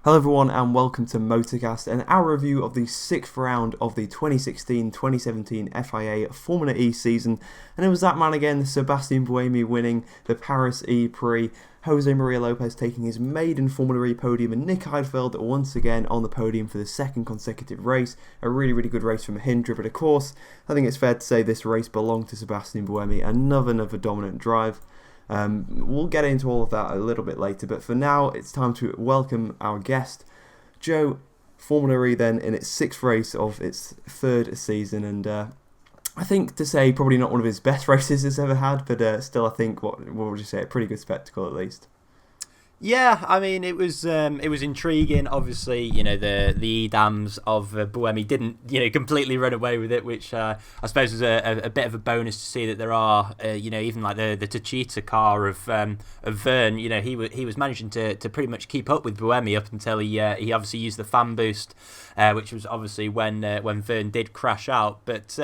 Hello everyone and welcome to Motorcast and our review of the 6th round of the 2016-2017 FIA Formula E season, and it was that man again, Sebastian Buemi, winning the Paris ePrix, Jose Maria Lopez taking his maiden Formula E podium, and Nick Heidfeld once again on the podium for the second consecutive race. A really good race from Mahindra, but of course I think it's fair to say this race belonged to Sebastian Buemi. Another dominant drive. We'll get into all of that a little bit later, but for now it's time to welcome our guest. Joe, Formula E then in its 6th race of its 3rd season, and I think to say probably not one of his best races he's ever had, but still I think, what would you say, a pretty good spectacle at least. Yeah, I mean, it was intriguing. Obviously, you know, the Edams of Buemi didn't, completely run away with it, which I suppose was a bit of a bonus to see that there are, even like the Techeetah car of Vern. He was managing to pretty much keep up with Buemi up until he obviously used the fan boost, which was obviously when Vern did crash out. But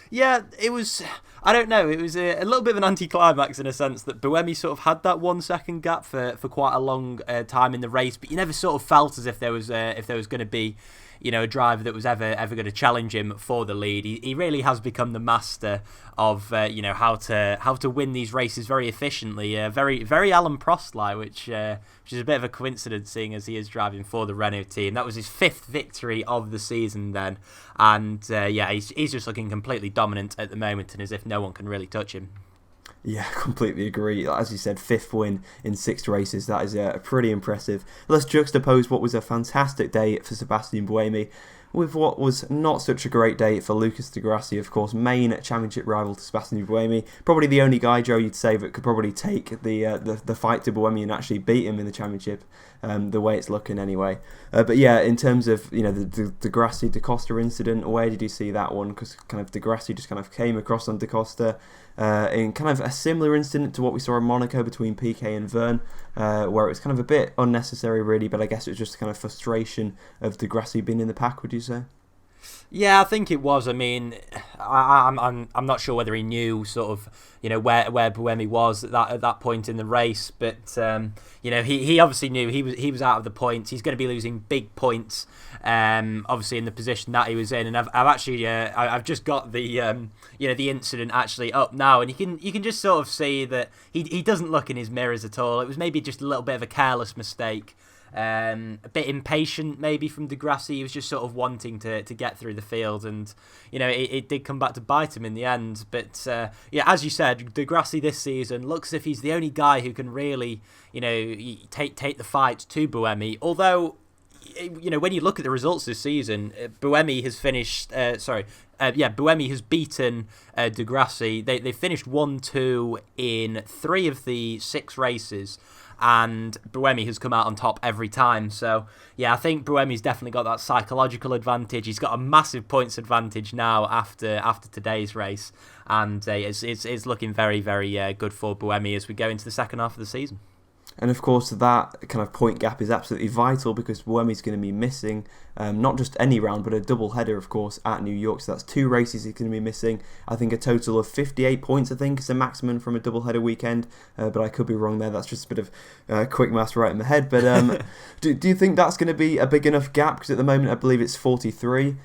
yeah, it was. I don't know. It was a little bit of an anticlimax in a sense that Buemi sort of had that 1 second gap for quite a long time in the race, but you never sort of felt as if there was going to be, a driver that was ever going to challenge him for the lead. He really has become the master of how to win these races very efficiently. Very Alan Prost-like, which is a bit of a coincidence, seeing as he is driving for the Renault team. That was his 5th victory of the season then, and he's just looking completely dominant at the moment, and as if no one can really touch him. Yeah, completely agree. As you said, 5th win in 6 races. That is pretty impressive. Let's juxtapose what was a fantastic day for Sebastian Buemi with what was not such a great day for Lucas Di Grassi, of course, main championship rival to Sebastian Buemi. Probably the only guy, Joe, you'd say that could probably take the fight to Buemi and actually beat him in the championship, the way it's looking anyway. But yeah, in terms of the Di Grassi Da Costa incident, where did you see that one? Because kind of Di Grassi just kind of came across on Da Costa in kind of a similar incident to what we saw in Monaco between Piquet and Vern, where it was kind of a bit unnecessary really, but I guess it was just kind of frustration of Di Grassi being in the pack, would you say? Yeah, I think it was. I mean, I'm not sure whether he knew sort of where Buemi was at that point in the race, but he obviously knew he was out of the points. He's going to be losing big points, obviously in the position that he was in. And I've actually I've just got the the incident actually up now, and you can just sort of see that he doesn't look in his mirrors at all. It was maybe just a little bit of a careless mistake. A bit impatient maybe from Di Grassi. He was just sort of wanting to get through the field, and it did come back to bite him in the end. But as you said, Di Grassi this season looks as if he's the only guy who can really take the fight to Buemi. Although when you look at the results this season, Buemi has finished Buemi has beaten Di Grassi. They finished 1-2 in 3 of the 6 races, and Buemi has come out on top every time. So yeah, I think Buemi's definitely got that psychological advantage. He's got a massive points advantage now after today's race, and it's looking very good for Buemi as we go into the second half of the season. And of course that kind of point gap is absolutely vital because Buemi's going to be missing not just any round but a double header, of course, at New York. So that's 2 races he's going to be missing. I think a total of 58 points, I think, is the maximum from a double header weekend, but I could be wrong there. That's just a bit of quick maths right in my head. But do you think that's going to be a big enough gap? Because at the moment I believe it's 43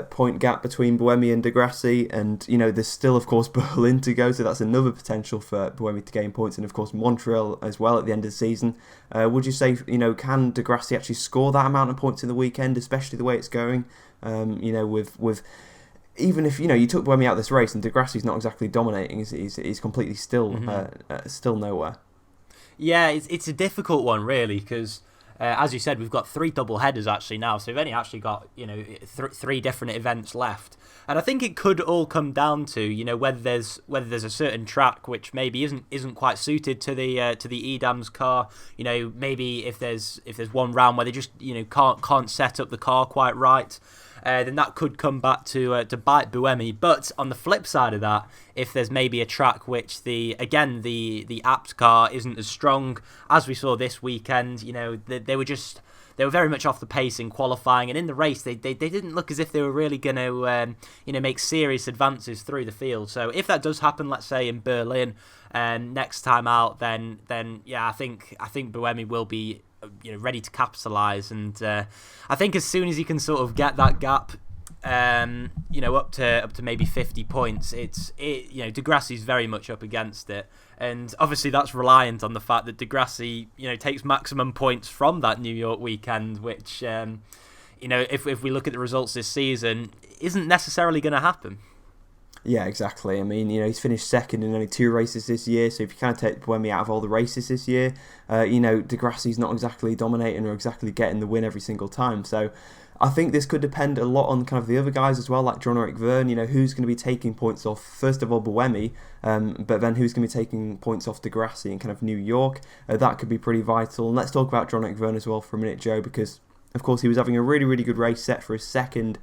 point gap between Buemi and Di Grassi, and there's still of course Berlin to go, so that's another potential for Buemi to gain points, and of course Montreal as well at the end of the season. Would you say can Di Grassi actually score that amount of points in the weekend, especially the way it's going? With even if you took Buemi out of this race and Di Grassi's not exactly dominating, he's completely still nowhere. Yeah, it's a difficult one really, because as you said, we've got 3 double headers actually now, so we've only actually got 3 different events left, and I think it could all come down to whether there's a certain track which maybe isn't quite suited to the Edams car. Maybe if there's one round where they just can't set up the car quite right. Then that could come back to bite Buemi. But on the flip side of that, if there's maybe a track which the Apt car isn't as strong as we saw this weekend, they were very much off the pace in qualifying, and in the race they didn't look as if they were really going to make serious advances through the field. So if that does happen, let's say in Berlin next time out, then yeah, I think Buemi will be ready to capitalise. And I think as soon as he can sort of get that gap, up to maybe 50 points, Di Grassi's very much up against it. And obviously that's reliant on the fact that Di Grassi, takes maximum points from that New York weekend, which, if we look at the results this season, isn't necessarily going to happen. Yeah, exactly. I mean, he's finished second in only 2 races this year, so if you kind of take Buemi out of all the races this year, Di Grassi's not exactly dominating or exactly getting the win every single time. So I think this could depend a lot on kind of the other guys as well, like John-Eric Verne, who's going to be taking points off, first of all, Buemi, but then who's going to be taking points off Di Grassi in kind of New York. That could be pretty vital. And let's talk about John-Eric Verne as well for a minute, Joe, because, of course, he was having a really, really good race set for his second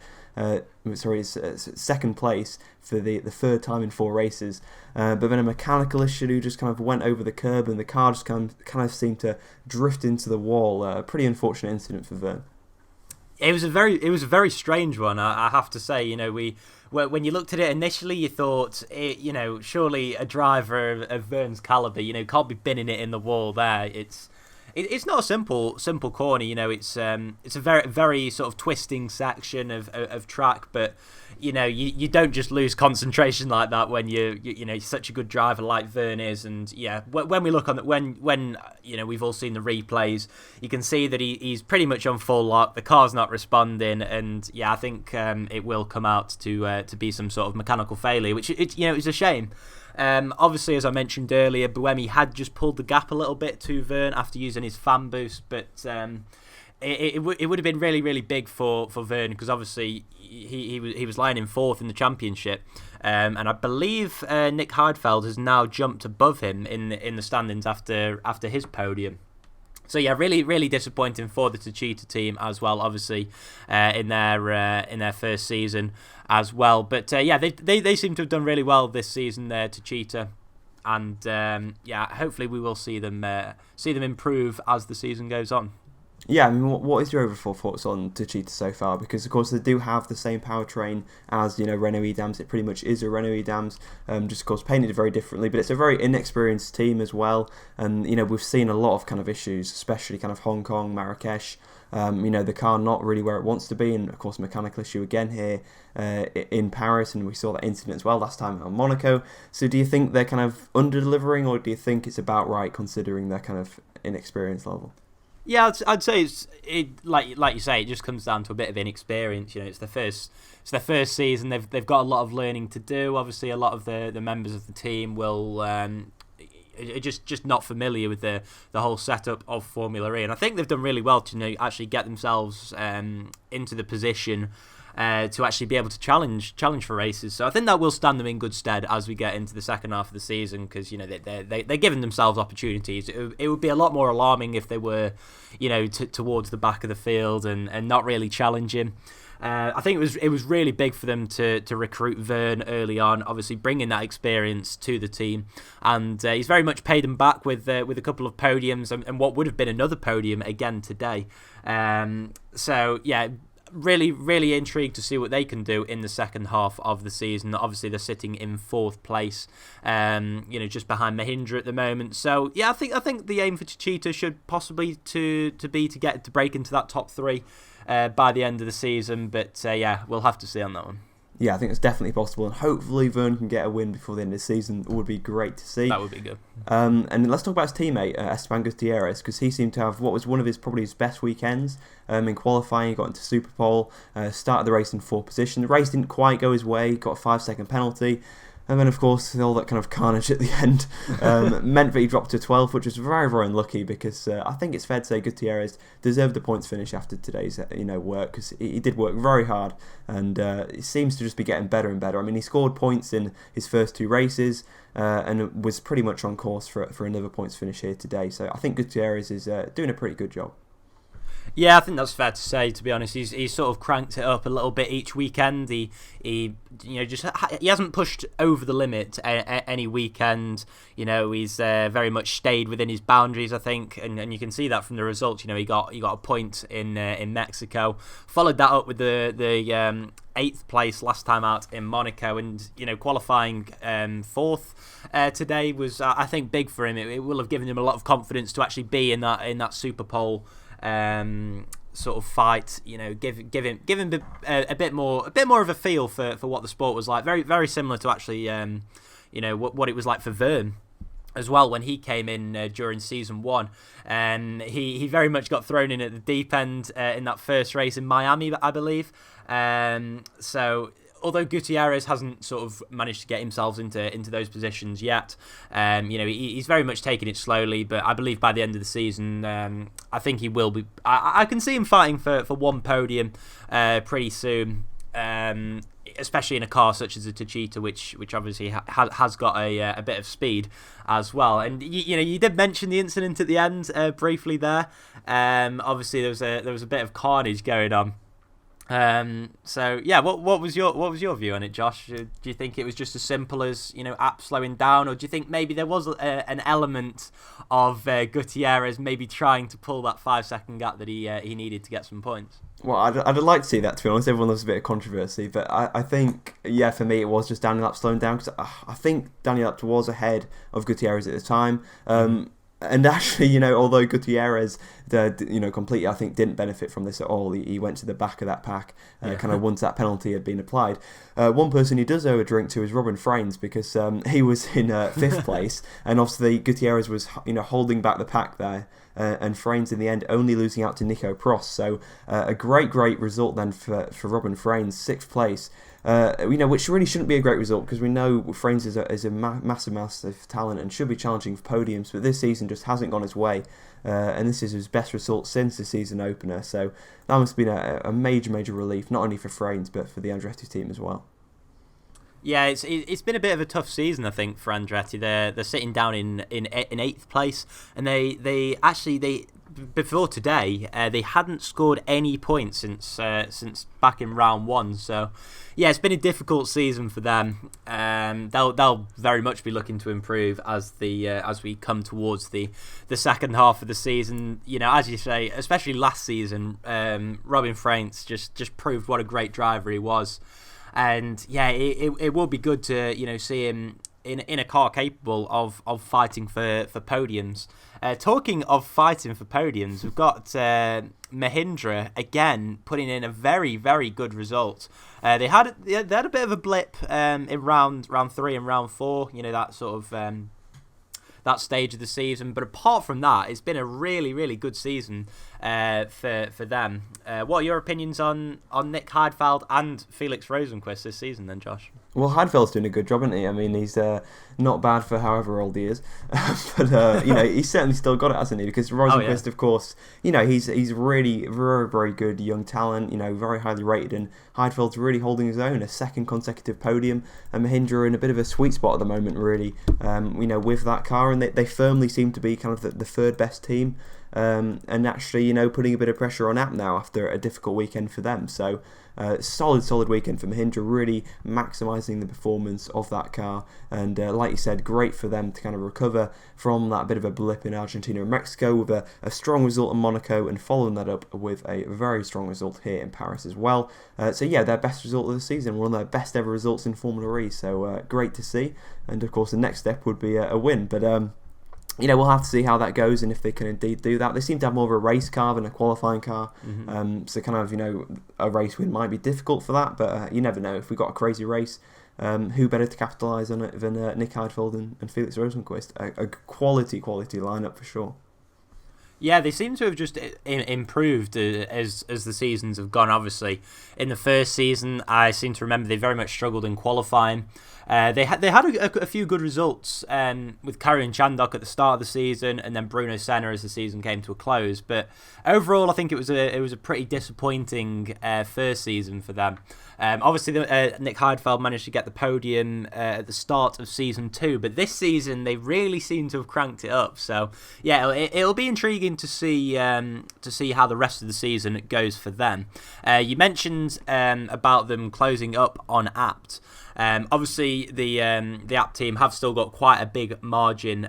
place for the third time in 4 races, but then a mechanical issue just kind of went over the curb and the car just kind of seemed to drift into the wall. A pretty unfortunate incident for Verne. It was a very strange one, I have to say. When you looked at it initially, you thought, surely a driver of Verne's calibre, can't be binning it in the wall there. It's not a simple corner, it's a very, very sort of twisting section of track, but you don't just lose concentration like that when you're such a good driver like Verne is. And when we look on when we've all seen the replays, you can see that he's pretty much on full lock. The car's not responding, and I think it will come out to be some sort of mechanical failure, which is a shame. Obviously, as I mentioned earlier, Buemi had just pulled the gap a little bit to Verne after using his fan boost, but it would have been really, really big for Verne, because obviously he was lying in 4th in the championship, and I believe Nick Heidfeld has now jumped above him in the standings after his podium. So really, really disappointing for the Techeetah team as well. Obviously, in their first season as well. But they seem to have done really well this season there, Techeetah, and hopefully we will see them improve as the season goes on. Yeah, I mean, what is your overall thoughts on Techeetah so far? Because, of course, they do have the same powertrain as, Renault Edams. It pretty much is a Renault Edams, just, of course, painted very differently. But it's a very inexperienced team as well. And, we've seen a lot of kind of issues, especially kind of Hong Kong, Marrakesh. The car not really where it wants to be. And, of course, mechanical issue again here in Paris. And we saw that incident as well last time on Monaco. So do you think they're kind of under-delivering, or do you think it's about right considering their kind of inexperience level? Yeah, I'd say like you say, it just comes down to a bit of inexperience. It's their first season. They've got a lot of learning to do. Obviously, a lot of the members of the team will are just not familiar with the whole setup of Formula E, and I think they've done really well to actually get themselves into the position to actually be able to challenge for races. So I think that will stand them in good stead as we get into the second half of the season, because they're giving themselves opportunities. It would be a lot more alarming if they were towards the back of the field and not really challenging. I think it was really big for them to recruit Verne early on, obviously bringing that experience to the team, and he's very much paid them back with a couple of podiums and what would have been another podium again today. Really, really intrigued to see what they can do in the second half of the season. Obviously, they're sitting in 4th place, just behind Mahindra at the moment. So, I think the aim for Techeetah should possibly to break into that top 3 by the end of the season. But we'll have to see on that one. Yeah, I think it's definitely possible, and hopefully Verne can get a win before the end of the season. It would be great to see. That would be good. And let's talk about his teammate, Esteban Gutierrez, because he seemed to have what was one of probably his best weekends in qualifying. He got into Superpole, started the race in 4th position. The race didn't quite go his way, got a 5-second penalty. And then, of course, all that kind of carnage at the end meant that he dropped to 12th, which was very, very unlucky, because I think it's fair to say Gutierrez deserved the points finish after today's work, because he did work very hard, and it seems to just be getting better and better. I mean, he scored points in his first 2 races and was pretty much on course for another points finish here today. So I think Gutierrez is doing a pretty good job. Yeah, I think that's fair to say. To be honest, he's sort of cranked it up a little bit each weekend. He he hasn't pushed over the limit any weekend. He's very much stayed within his boundaries, I think, and you can see that from the results. He got a point in Mexico, followed that up with the 8th place last time out in Monaco, and qualifying 4th today was I think big for him. It will have given him a lot of confidence to actually be in that Super Pole sort of fight. Give him a bit more of a feel for what the sport was like. Very very similar to actually what it was like for Verne as well when he came in during season 1. He very much got thrown in at the deep end in that first race in Miami, I believe. So although Gutierrez hasn't sort of managed to get himself into those positions yet, he's very much taking it slowly. But I believe by the end of the season, I think he will be. I can see him fighting for one podium pretty soon. Especially in a car such as a Techeetah, which obviously has got a bit of speed as well. And you did mention the incident at the end briefly there. Obviously there was a bit of carnage going on. So yeah, what was your view on it, Josh? Do you think it was just as simple as App slowing down, or do you think maybe there was an element of Gutierrez maybe trying to pull that 5-second gap that he needed to get some points? Well, I'd like to see that, to be honest. Everyone loves a bit of controversy, but I think, yeah, for me it was just Daniel App slowing down, because I think Daniel App was ahead of Gutierrez at the time. And actually, although Gutierrez, completely, I think, didn't benefit from this at all. He went to the back of that pack, kind of once that penalty had been applied. One person he does owe a drink to is Robin Fraines, because he was in 5th place, and obviously Gutierrez was, holding back the pack there. And Fraines in the end only losing out to Nico Prost. So a great result then for Robin Fraines, 6th place. Which really shouldn't be a great result, because we know Fraines is a massive talent and should be challenging for podiums, but this season just hasn't gone his way, and this is his best result since the season opener. So that must have been a major relief, not only for Fraines but for the Andretti team as well. Yeah, it's been a bit of a tough season, I think, for Andretti. They're sitting down in 8th place, and they before today they hadn't scored any points since back in round 1. So yeah, it's been a difficult season for them. They'll very much be looking to improve as we come towards the second half of the season. As you say, especially last season, Robin Fraines just proved what a great driver he was. And yeah, it will be good to see him in a car capable of fighting for podiums. Talking of fighting for podiums, we've got Mahindra again putting in a very very good result. They had a bit of a blip in round 3 and round 4. That sort of that stage of the season, but apart from that, it's been a really really good season for them. What are your opinions on Nick Heidfeld and Felix Rosenqvist this season then, Josh? Well, Heidfeld's doing a good job, isn't he? I mean, he's not bad for however old he is, but he's certainly still got it, hasn't he? Because Rosenqvist, of course, he's really very very good young talent, very highly rated, and Heidfeld's really holding his own, a 2nd consecutive podium, and Mahindra are in a bit of a sweet spot at the moment, really, with that car, and they firmly seem to be kind of the 3rd best team. And actually, putting a bit of pressure on App now after a difficult weekend for them. So, solid weekend for Mahindra, really maximising the performance of that car. And like you said, great for them to kind of recover from that bit of a blip in Argentina and Mexico with a strong result in Monaco, and following that up with a very strong result here in Paris as well. So yeah, their best result of the season, one of their best ever results in Formula E. So great to see. And of course, the next step would be a win. But we'll have to see how that goes and if they can indeed do that. They seem to have more of a race car than a qualifying car. So kind of, a race win might be difficult for that, but you never know. If we've got a crazy race, who better to capitalise on it than Nick Heidfeld and Felix Rosenqvist? A quality lineup for sure. Yeah, they seem to have just improved as the seasons have gone, obviously. In the first season, I seem to remember they very much struggled in qualifying. They had a few good results with Karjan Chandok at the start of the season, and then Bruno Senna as the season came to a close. But overall, I think it was a pretty disappointing first season for them. Obviously, Nick Heidfeld managed to get the podium at the start of season 2, but this season they really seem to have cranked it up. So yeah, it'll be intriguing intriguing to see how the rest of the season goes for them. You mentioned about them closing up on Abt. Obviously, the Abt team have still got quite a big margin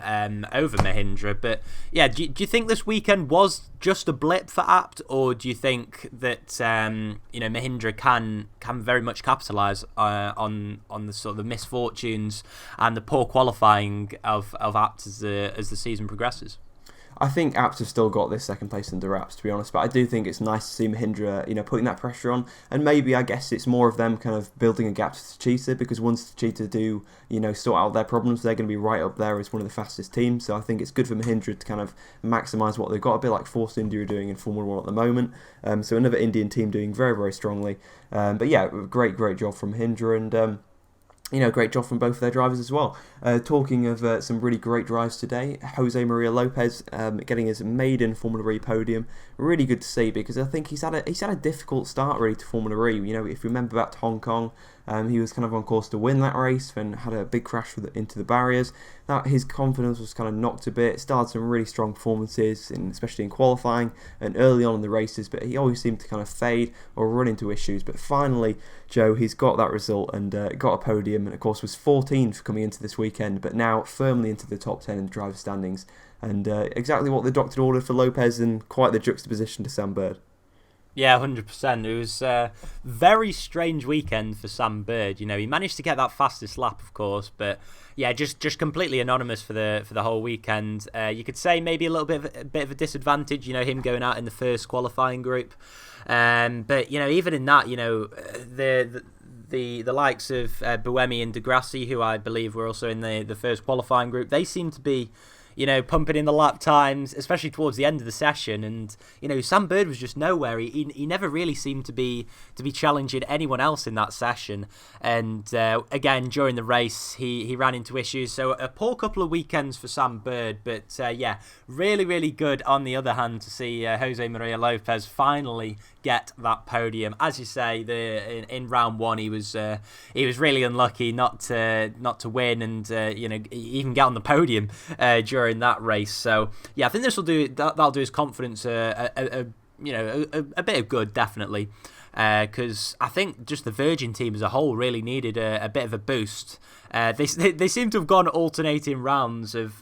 over Mahindra, but yeah, do you think this weekend was just a blip for Abt, or do you think that Mahindra can very much capitalise on the sort of the misfortunes and the poor qualifying of Abt as the season progresses? I think Abt have still got this second place under wraps, to be honest, but I do think it's nice to see Mahindra, putting that pressure on, and maybe I guess it's more of them kind of building a gap to Techeetah, because once Techeetah do, sort out their problems, they're going to be right up there as one of the fastest teams. So I think it's good for Mahindra to kind of maximise what they've got, a bit like Force India are doing in Formula 1 at the moment. So another Indian team doing very, very strongly. But yeah, great job from Mahindra, and great job from both of their drivers as well. Talking of some really great drives today, Jose Maria Lopez getting his maiden Formula E podium. Really good to see, because I think he's had a difficult start really to Formula E. If you remember back to Hong Kong, he was kind of on course to win that race, then had a big crash into the barriers. That his confidence was kind of knocked a bit. Started some really strong performances, especially in qualifying and early on in the races, but he always seemed to kind of fade or run into issues. But finally, Joe, he's got that result and got a podium, and of course was 14th coming into this weekend, but now firmly into the top 10 in the driver standings. And exactly what the doctor ordered for Lopez, and quite the juxtaposition to Sam Bird. Yeah, 100%. It was a very strange weekend for Sam Bird. He managed to get that fastest lap, of course, but yeah, just completely anonymous for the whole weekend. You could say maybe a bit of a disadvantage, him going out in the first qualifying group. But even in that, the likes of Buemi and Degrassi, who I believe were also in the first qualifying group, they seem to be pumping in the lap times, especially towards the end of the session. And Sam Bird was just nowhere. He never really seemed to be challenging anyone else in that session. And again, during the race, he ran into issues. So a poor couple of weekends for Sam Bird. But yeah, really, really good on the other hand to see Jose Maria Lopez finally get that podium. As you say, in round one he was really unlucky not to win and even get on the podium during that race. So yeah, I think this will that'll do his confidence a bit of good, definitely, because I think just the Virgin team as a whole really needed a bit of a boost. They seem to have gone alternating rounds of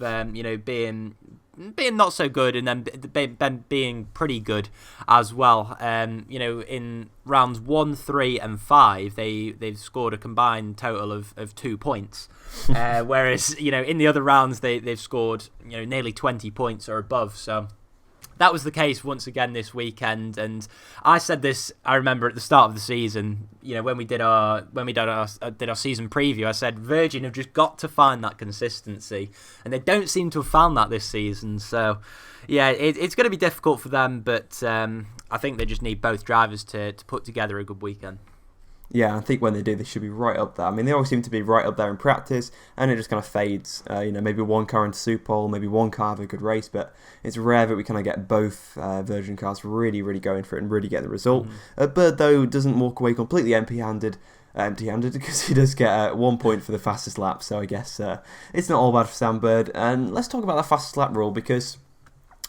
being not so good and then being pretty good as well. In rounds 1, 3 and 5 they've scored a combined total of 2 points, whereas in the other rounds they've scored nearly 20 points or above. So that was the case once again this weekend, and I said this, I remember at the start of the season, when we did our season preview, I said Virgin have just got to find that consistency, and they don't seem to have found that this season. So yeah, it's going to be difficult for them, but I think they just need both drivers to put together a good weekend. Yeah, I think when they do, they should be right up there. I mean, they always seem to be right up there in practice, and it just kind of fades. Maybe one car into Supol, maybe one car have a good race, but it's rare that we kind of get both Virgin cars really, really going for it and really get the result. Bird, though, doesn't walk away completely empty-handed because he does get 1 point for the fastest lap, so I guess it's not all bad for Sam Bird. And let's talk about the fastest lap rule, because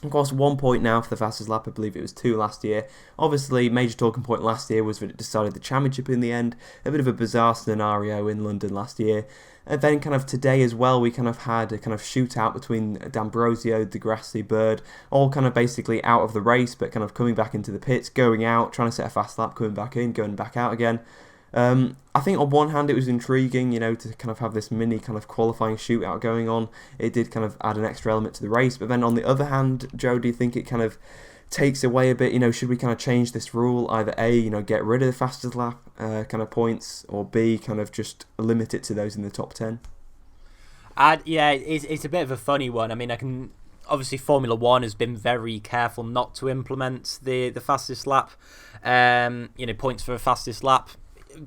of course, 1 point now for the fastest lap. I believe it was 2 last year. Obviously, major talking point last year was that it decided the championship in the end. A bit of a bizarre scenario in London last year. And then kind of today as well, we kind of had a kind of shootout between D'Ambrosio, Degrassi, Bird, all kind of basically out of the race, but kind of coming back into the pits, going out, trying to set a fast lap, coming back in, going back out again. I think on one hand it was intriguing, to kind of have this mini kind of qualifying shootout going on. It did kind of add an extra element to the race. But then on the other hand, Joe, do you think it kind of takes away a bit? Should we kind of change this rule? Either A, get rid of the fastest lap kind of points, or B, kind of just limit it to those in the top 10? Yeah, it's a bit of a funny one. I mean, obviously Formula 1 has been very careful not to implement the fastest lap, points for a fastest lap.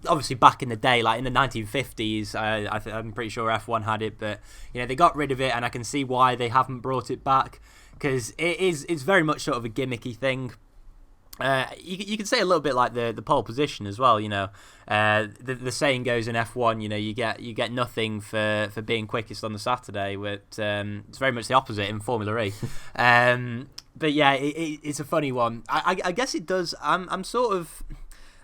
Obviously back in the day, like in the 1950s, I'm pretty sure F1 had it, but they got rid of it, and I can see why they haven't brought it back, because it's very much sort of a gimmicky thing. You can say a little bit like the pole position as well. The saying goes in F1, you get nothing for being quickest on the Saturday. But it's very much the opposite in Formula E. But yeah, it's a funny one. I guess it does. I'm sort of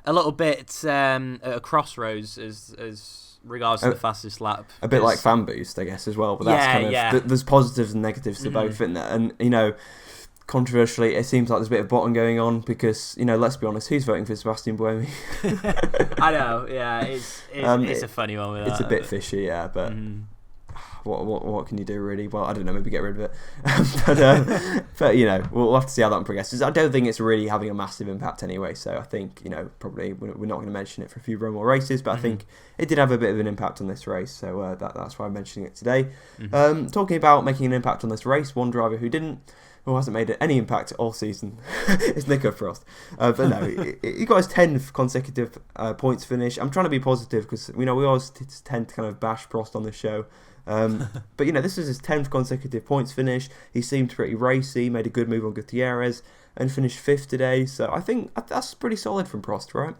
a little bit at a crossroads as regards to the fastest lap. A bit like fan boost, I guess, as well. But that's there's positives and negatives to both, isn't there? And controversially, it seems like there's a bit of bottom going on because, let's be honest, who's voting for Sebastian Buemi? I know, yeah, it's a funny one with that. It's a bit fishy, yeah, but what can you do, really? Well, I don't know, maybe get rid of it. but we'll have to see how that progresses. I don't think it's really having a massive impact anyway, so I think, probably we're not going to mention it for a few more races, but I think it did have a bit of an impact on this race, so that's why I'm mentioning it today. Talking about making an impact on this race, one driver who didn't, who hasn't made any impact all season, is Nico Frost. But no, he got his 10th consecutive points finish. I'm trying to be positive because we always tend to kind of bash Frost on the show. But this is his 10th consecutive points finish. He seemed pretty racy, made a good move on Gutierrez, and finished 5th today. So I think that's pretty solid from Prost, right?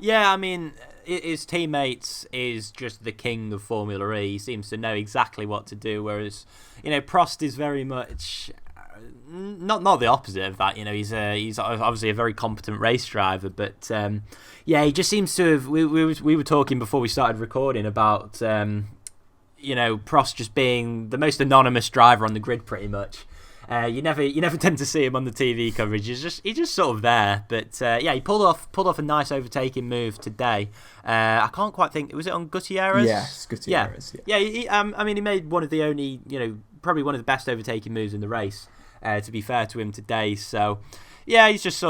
Yeah, I mean, his teammates is just the king of Formula E. He seems to know exactly what to do, whereas Prost is very much not the opposite of that. He's obviously a very competent race driver, but he just seems to have. We were talking before we started recording about Prost just being the most anonymous driver on the grid, pretty much. You never tend to see him on the TV coverage. He's just sort of there. But he pulled off a nice overtaking move today. I can't quite think. Was it on Gutierrez? Yes, Gutierrez. Yeah. He made one of the only, probably one of the best overtaking moves in the race. To be fair to him today, so he's just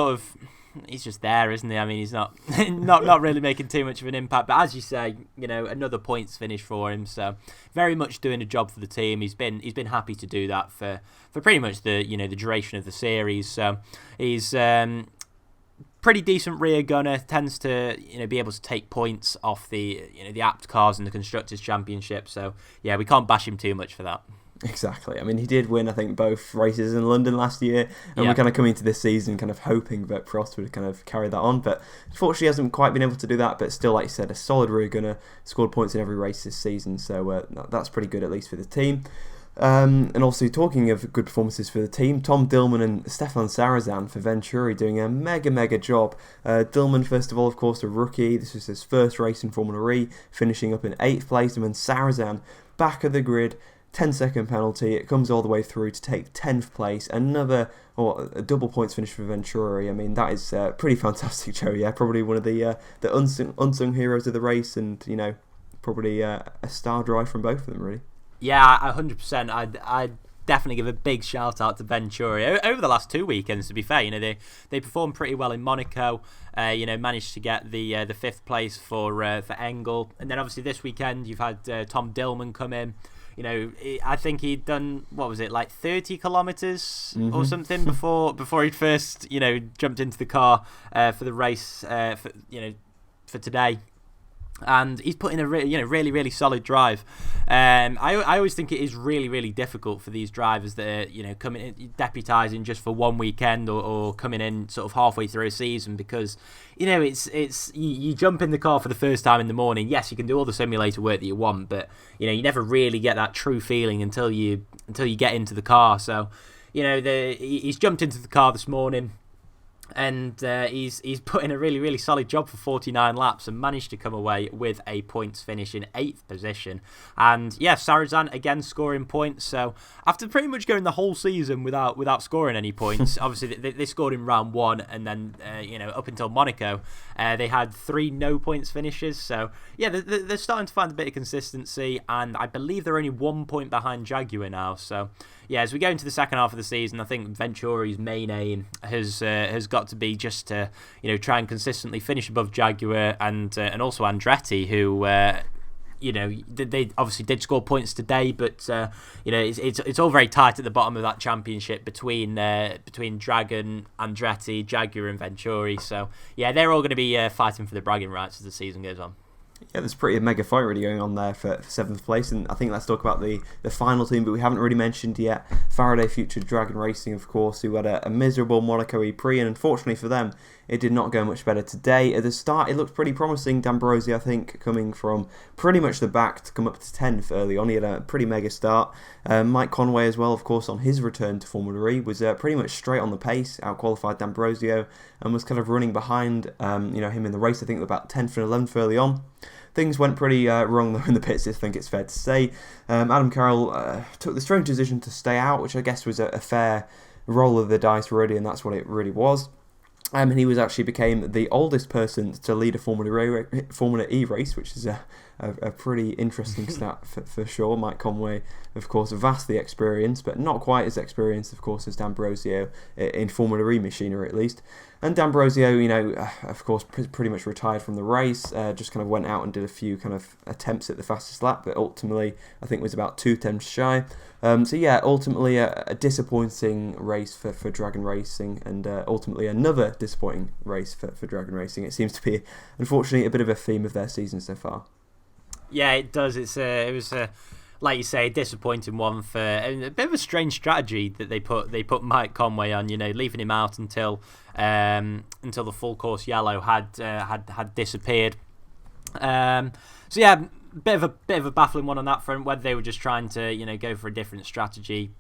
there, isn't he? I mean, he's not really making too much of an impact, but as you say, another points finish for him, so very much doing a job for the team. He's been happy to do that for pretty much the the duration of the series. So he's pretty decent rear gunner, tends to be able to take points off the the apt cars in the Constructors' Championship. So we can't bash him too much for that. Exactly. I mean, he did win, I think, both races in London last year, and we're kind of coming into this season kind of hoping that Prost would kind of carry that on, but unfortunately hasn't quite been able to do that, but still, like you said, a solid rear gunner, scored points in every race this season, so that's pretty good, at least for the team. And also, talking of good performances for the team, Tom Dillman and Stefan Sarazan for Venturi doing a mega job. Dillman, first of all, of course, a rookie. This was his first race in Formula E, finishing up in 8th place, and then Sarazan, back of the grid, 10-second penalty. It comes all the way through to take 10th place. A double points finish for Venturi. I mean, that is pretty fantastic, Joe. Yeah, probably one of the unsung heroes of the race, and probably a star drive from both of them, really. Yeah, 100%. I'd definitely give a big shout out to Venturi over the last 2 weekends. To be fair, they performed pretty well in Monaco. Managed to get the 5th place for Engel, and then obviously this weekend you've had Tom Dillman come in. I think he'd done, what was it, like 30 kilometres or something before he'd first, jumped into the car for the race for today. And he's put in a really solid drive. I always think it is really difficult for these drivers that are coming in, deputising just for one weekend or coming in sort of halfway through a season, because it's you jump in the car for the first time in the morning. Yes, you can do all the simulator work that you want, but you never really get that true feeling until you get into the car. So he's jumped into the car this morning. And he's put in a really solid job for 49 laps and managed to come away with a points finish in 8th position. And Sarazan again scoring points. So after pretty much going the whole season without scoring any points, obviously they scored in round 1, and then up until Monaco they had 3 no points finishes. So they're starting to find a bit of consistency, and I believe they're only 1 point behind Jaguar now. So as we go into the second half of the season, I think Venturi's main aim has got to be just to try and consistently finish above Jaguar and also Andretti, who they obviously did score points today, but it's all very tight at the bottom of that championship between Dragon, Andretti, Jaguar, and Venturi. So they're all going to be fighting for the bragging rights as the season goes on. Yeah, there's pretty a mega fight really going on there for 7th place, and I think let's talk about the final team, but we haven't really mentioned yet. Faraday Future Dragon Racing, of course, who had a miserable Monaco ePrix, and unfortunately for them, it did not go much better today. At the start, it looked pretty promising. D'Ambrosio, I think, coming from pretty much the back to come up to 10th early on. He had a pretty mega start. Mike Conway as well, of course, on his return to Formula E, was pretty much straight on the pace, outqualified D'Ambrosio, and was kind of running behind him in the race, I think, about 10th and 11th early on. Things went pretty wrong though in the pits, I think it's fair to say. Adam Carroll took the strange decision to stay out, which I guess was a fair roll of the dice really, and that's what it really was. And he became the oldest person to lead a Formula E race, which is a pretty interesting stat for sure. Mike Conway, of course, vastly experienced, but not quite as experienced, of course, as D'Ambrosio in Formula E machinery, at least. And D'Ambrosio, of course, pretty much retired from the race, just kind of went out and did a few kind of attempts at the fastest lap, but ultimately, I think was about 2 attempts shy. Ultimately a disappointing race for Dragon Racing, and ultimately another disappointing race for Dragon Racing. It seems to be, unfortunately, a bit of a theme of their season so far. Yeah, it does. It was like you say, a disappointing one for a bit of a strange strategy that they put Mike Conway on. Leaving him out until the full course yellow had disappeared. Bit of a baffling one on that front. Whether they were just trying to go for a different strategy,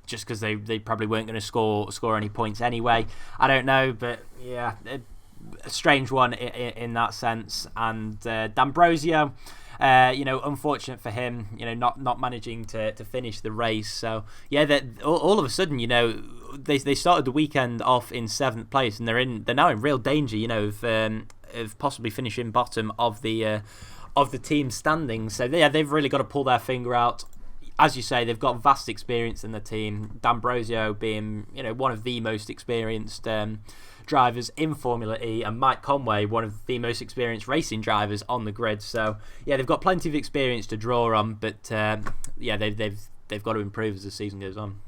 just because they probably weren't going to score any points anyway. I don't know, but yeah, a strange one in that sense. And D'Ambrosio, unfortunate for him, not managing to finish the race. So yeah, that all of a sudden, they started the weekend off in 7th place, and they're now in real danger, of possibly finishing bottom of the team standings. So yeah, they've really got to pull their finger out. As you say, they've got vast experience in the team. D'Ambrosio being one of the most experienced drivers in Formula E, and Mike Conway, one of the most experienced racing drivers on the grid. So yeah, they've got plenty of experience to draw on, but they've got to improve as the season goes on.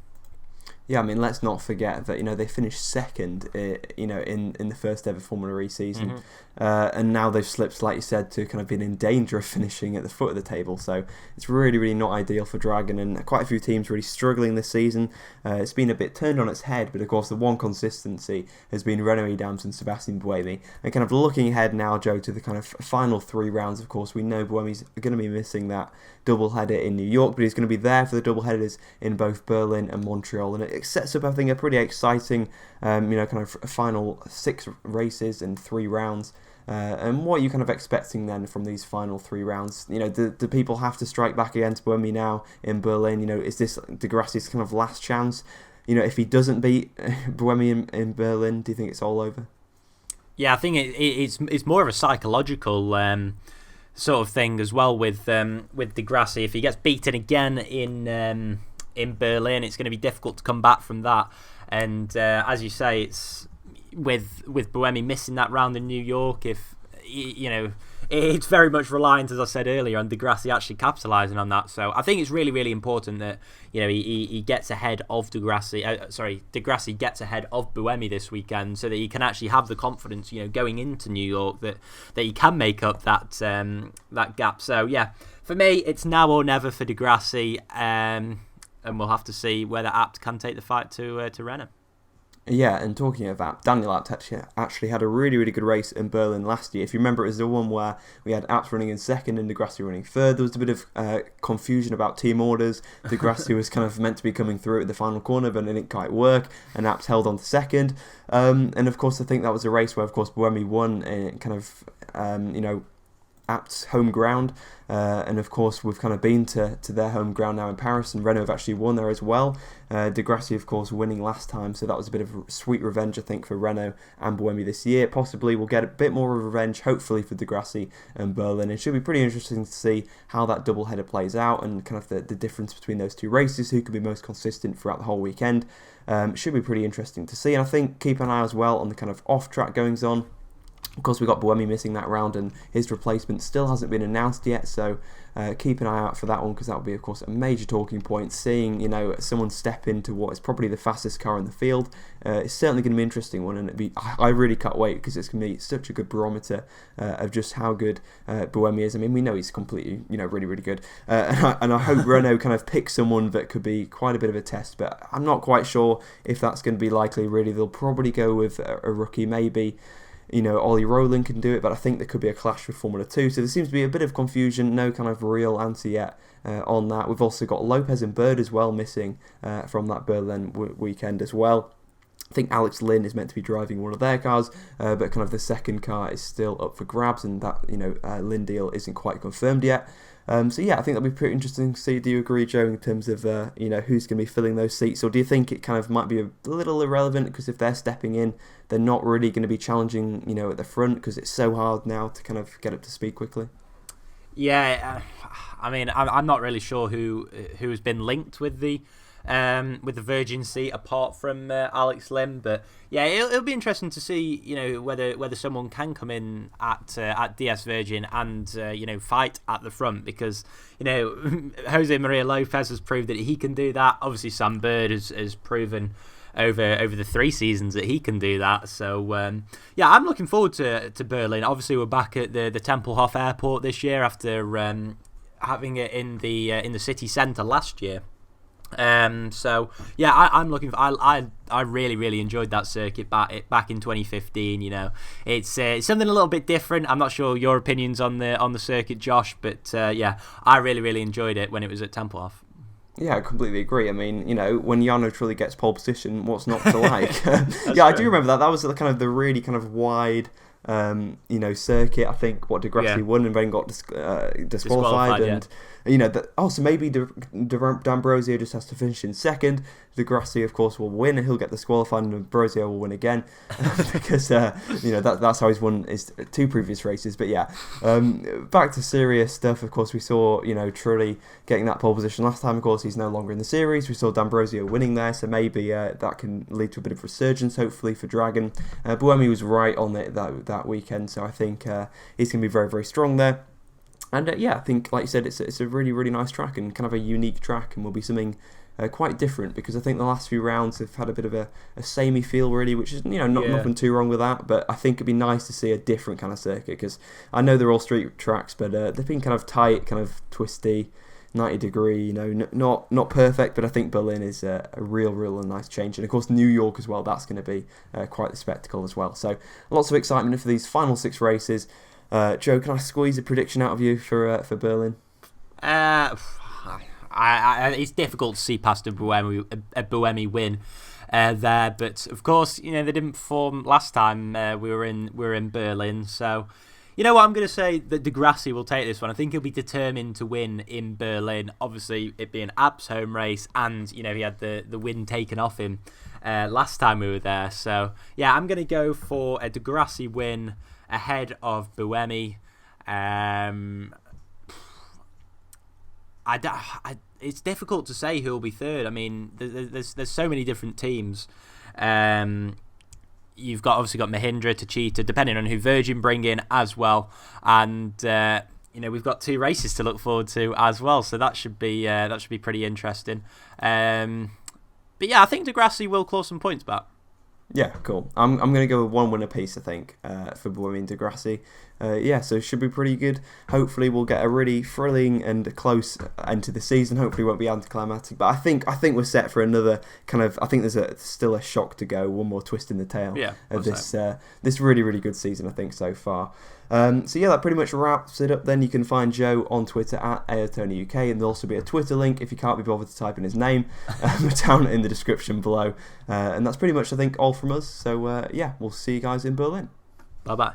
Yeah, I mean, let's not forget that they finished second, in the first ever Formula E season, and now they've slipped, like you said, to kind of being in danger of finishing at the foot of the table. So it's really, really not ideal for Dragon, and quite a few teams really struggling this season. It's been a bit turned on its head, but of course the one consistency has been Renault Adams and Sebastian Buemi. And kind of looking ahead now, Joe, to the kind of final 3 rounds. Of course, we know Buemi's going to be missing that double header in New York, but he's going to be there for the double headers in both Berlin and Montreal, and it sets up, I think, a pretty exciting, kind of final 6 races and 3 rounds. And what are you kind of expecting then from these final 3 rounds? Do people have to strike back against Buemi now in Berlin? Is this Di Grassi's kind of last chance? If he doesn't beat Buemi in Berlin, do you think it's all over? Yeah, I think it's more of a psychological sort of thing as well with Di Grassi. If he gets beaten again in Berlin, it's going to be difficult to come back from that. And as you say, it's with Buemi missing that round in New York. If it's very much reliant, as I said earlier, on Di Grassi actually capitalising on that. So I think it's really, really important that he gets ahead of Di Grassi gets ahead of Buemi this weekend, so that he can actually have the confidence, going into New York, that he can make up that gap. So yeah, for me, it's now or never for Di Grassi, and we'll have to see whether Abt can take the fight to Renault. Yeah, and talking of that, Daniel Abt actually had a really, really good race in Berlin last year. If you remember, it was the one where we had Abt running in second and Di Grassi running third. There was a bit of confusion about team orders. Di Grassi was kind of meant to be coming through at the final corner, but it didn't quite work, and Abt held on to second. And of course, I think that was a race where, of course, Buemi won Abt's home ground, and of course we've kind of been to their home ground now in Paris, and Renault have actually won there as well. Di Grassi, of course, winning last time, so that was a bit of sweet revenge, I think, for Renault and Buemi this year. Possibly we'll get a bit more of revenge, hopefully, for Di Grassi and Berlin. It should be pretty interesting to see how that double header plays out, and kind of the difference between those 2 races, who can be most consistent throughout the whole weekend. Should be pretty interesting to see, and I think keep an eye as well on the kind of off-track goings on. Of course, we got Buemi missing that round, and his replacement still hasn't been announced yet. So keep an eye out for that one, because that will be, of course, a major talking point. Seeing someone step into what is probably the fastest car in the field is certainly going to be an interesting one, and I really can't wait, because it's going to be such a good barometer of just how good Buemi is. I mean, we know he's completely, really, really good, and I hope Renault kind of picks someone that could be quite a bit of a test. But I'm not quite sure if that's going to be likely. Really, they'll probably go with a rookie, maybe. Ollie Rowland can do it, but I think there could be a clash with Formula 2. So there seems to be a bit of confusion, no kind of real answer yet on that. We've also got Lopez and Bird as well missing from that Berlin weekend as well. I think Alex Lynn is meant to be driving one of their cars, but kind of the second car is still up for grabs, and that Lynn deal isn't quite confirmed yet. So yeah, I think that'll be pretty interesting to see. Do you agree, Joe, in terms of who's going to be filling those seats, or do you think it kind of might be a little irrelevant, because if they're stepping in, they're not really going to be challenging at the front, because it's so hard now to kind of get up to speed quickly? Yeah, I mean, I'm not really sure who's been linked with the Virgin seat apart from Alex Lim, but yeah, it'll be interesting to see whether someone can come in at DS Virgin and fight at the front, because Jose Maria Lopez has proved that he can do that. Obviously, Sam Bird has proven over the 3 seasons that he can do that. So yeah, I'm looking forward to Berlin. Obviously, we're back at the Tempelhof Airport this year after having it in the city centre last year. So yeah, I'm looking for. I really enjoyed that circuit back in 2015. It's something a little bit different. I'm not sure your opinions on the circuit, Josh, but yeah, I really enjoyed it when it was at Tempelhof. Yeah, I completely agree. I mean, when Jarno Trulli gets pole position, what's not to like? Yeah, I do remember that. That was kind of the really kind of wide circuit. I think Degrassi won and then got disqualified, and so maybe D'Ambrosio just has to finish in second. Degrassi, of course, will win, and he'll get disqualified, and D'Ambrosio will win again because that's how he's won his 2 previous races. But yeah, back to serious stuff. Of course, we saw Trulli getting that pole position last time. Of course, he's no longer in the series. We saw D'Ambrosio winning there, so maybe that can lead to a bit of resurgence, hopefully, for Dragon. Buemi was right on it that weekend, so I think he's going to be very, very strong there. And yeah, I think, like you said, it's a really, really nice track, and kind of a unique track, and will be something quite different, because I think the last few rounds have had a bit of a samey feel, really, which is nothing too wrong with that. But I think it'd be nice to see a different kind of circuit, because I know they're all street tracks, but they've been kind of tight, kind of twisty, 90 degree, not perfect, but I think Berlin is a real nice change. And of course New York as well, that's going to be quite the spectacle as well. So lots of excitement for these final 6 races. Joe, can I squeeze a prediction out of you for Berlin? It's difficult to see past a Buemi win there, but of course they didn't perform last time we were in Berlin. So what I'm going to say, that Degrassi will take this one. I think he'll be determined to win in Berlin. Obviously, it being Ab's home race, and he had the win taken off him last time we were there. So yeah, I'm going to go for a Degrassi win ahead of Buemi. It's difficult to say who'll be third. I mean, there's so many different teams. You've obviously got Mahindra, Techeetah, depending on who Virgin bring in as well, and we've got 2 races to look forward to as well. So that should be pretty interesting. But yeah, I think Degrassi will claw some points back. Yeah, cool. I'm going to go with 1 win apiece, I think, for Buemi and Degrassi. Yeah, so it should be pretty good. Hopefully we'll get a really thrilling and close end to the season. Hopefully it won't be anticlimactic, but I think we're set for another kind of. I think there's still a shock to go, one more twist in the tail of this really, really good season, I think, so far. So yeah, that pretty much wraps it up. Then you can find Joe on Twitter at AirTonyUK, and there'll also be a Twitter link if you can't be bothered to type in his name down in the description below. And that's pretty much, I think, all from us. So yeah, we'll see you guys in Berlin. Bye bye.